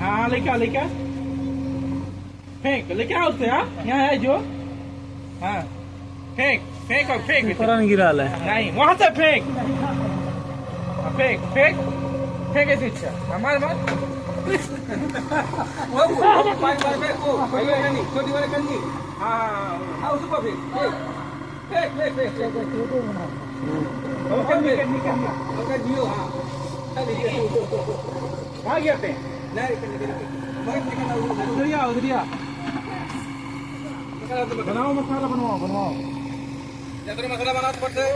हाँ लेके लेके फेंक लेके आओ उससे। हाँ यहाँ है जो। हाँ फेंक फेंक और फेंक गिरा है नहीं वहां से फेंक फेंक फेंक फेंक ऐसी इच्छा हमारे मत छोटी वाले कंगी। हाँ उसको फेंक फेंक फेंक फेंक जियो। हाँ कहाँ गया पे उधरिया उधरिया बनाओ मसाला बनवाओ बनवाओ मसाला बनाओ पड़ता है।